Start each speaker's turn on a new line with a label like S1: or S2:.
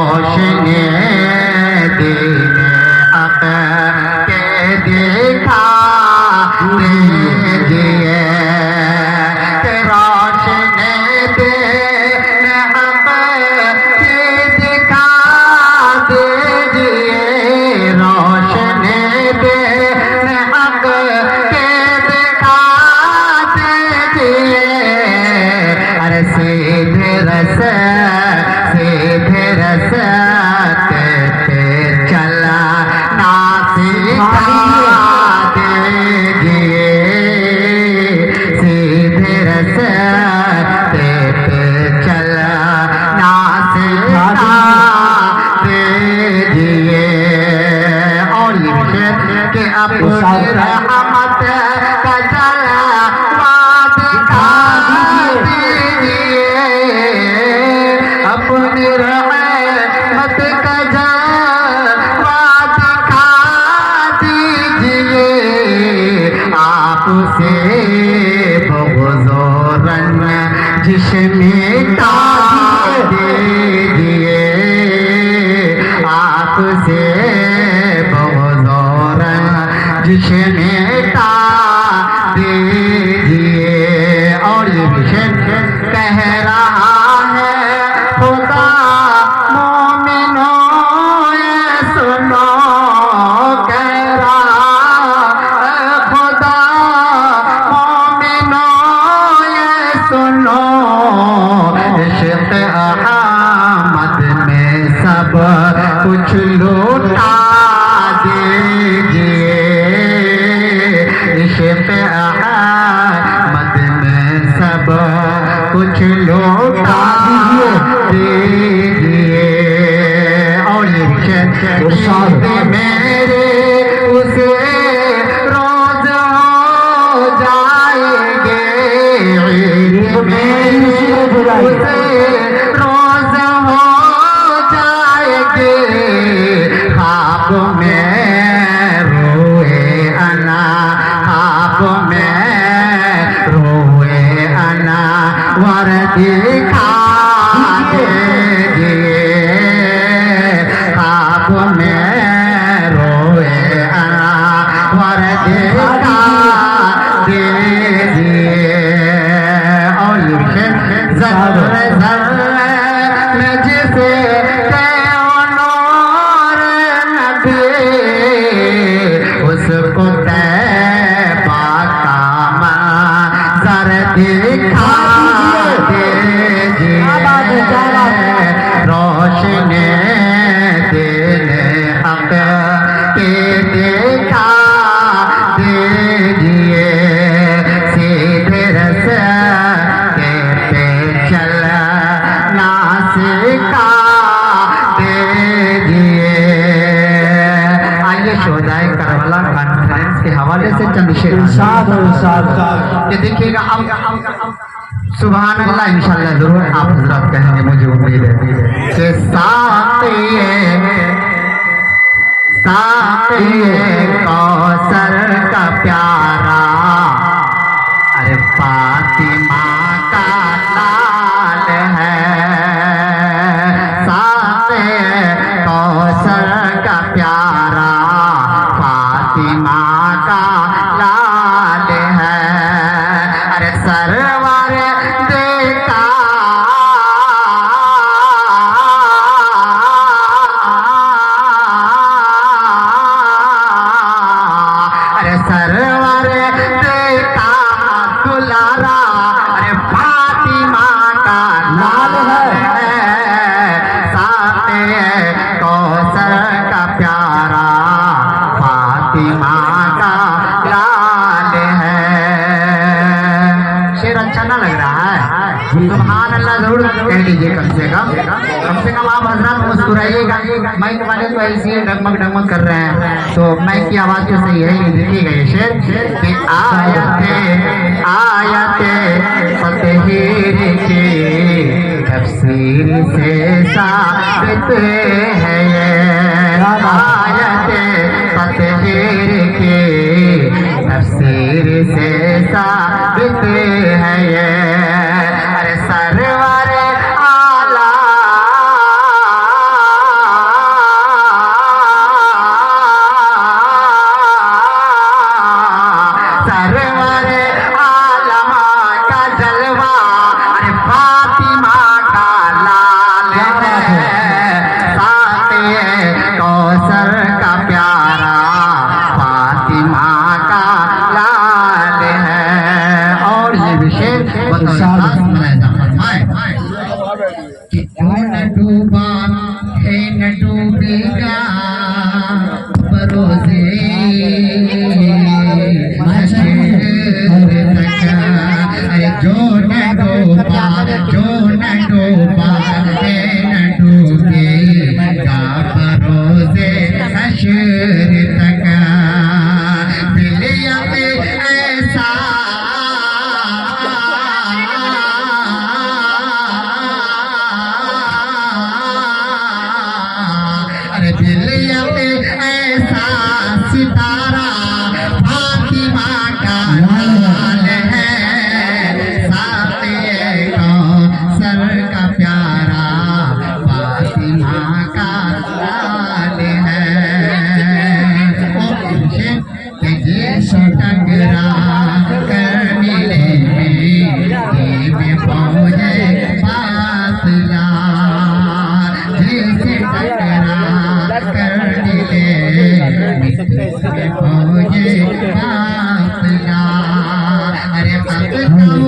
S1: रोशनी दिन हक के दिखा दीजिए, रोशनी दिन हक के दिखा दीजिए, रोशनी दिन हक के दिखा दीजिए। अरे सीधे रस्ते पे चला ना सिखा दीजिए, सीधे रस्ते पे चला ना सिखा दीजिए। और ये विषय कि अपनी रहमत का जलवा दिखा दीजिए, अपनी रहमत का जलवा दिखा दीजिए। आपसे बुज़ुर्ग जिस्में दीजिए, आपसे बुज़ुर्ग जिस्में दीजिए। और ये विषय कह रहा है खुदा मोमिनों ये सुनो, कह रहा है खुदा मोमिनों ये सुनो, इश्क़ अहमद में सब कुछ लूटा दीजिए, इश्क़ अहमद में सब कुछ लौटा दीजिए। और ये विषय मेरे उसे रोज हो जाएंगे, मेरे उसे रोज हो जाएंगे, ख्वाब में रोए अना, ख्वाब में रोए अना वर दिखा दीजिए, ख्वाब में रोए अना वर दिखा दीजिए। और ये विषय ज़र्रे ज़र्रे में जिसे नूर नबी, उसको तैबा का मंज़र दिखा दीजिए, रोशनी दिन हक के दिखा दीजिए, सीधे रस्ते पे चलना सिखा दीजिए। आइए शोहदाए करबला कॉन्फ्रेंस के हवाले से चंद शेर ये देखिएगा। अब सुभान अल्लाह इंशाअल्लाह जरूर आप हजरत कहेंगे, मुझे उम्मीद है कि साक़िए कौसर का प्यारा, अरे फातिमा का लाल है, साक़िए कौसर का प्यारा फातिमा का लाल है। अरे सरवर देखा सरवर देखा दुलारा, अरे फातिमा का लाल है, साथे कौसर का प्यारा फातिमा का लाल है। शेर अच्छा ना लग रहा है? सुभान अल्लाह जरूर कह लीजिए, कम से कम आप हजरत मुस्कुराइएगा। माइक वाले तो ऐसे ही डगमग डगमग कर रहे हैं, तो माइक की आवाज तो सही है। ये देखिएगा ये शेर कि आयते फतहीर की तफसीर से साबित है ये, आयते फतहीर की तफसीर से साबित है ये। अरे सरवर आला बनेगा बरोज़े महशर तक। अरे जो न डूबा है न डूबेगा बरोज़े महशर तक। दिलिया में ऐसा अरे दिलिया में ऐसा सितारा फातिमा का लाल है, साक़िए कौसर का प्यारा फातिमा का लाल है। ये टकरा कर मिले में पहुँचे फासला, जिसे टकरा कर मिले में पहुँचे फासला। अरे अब तो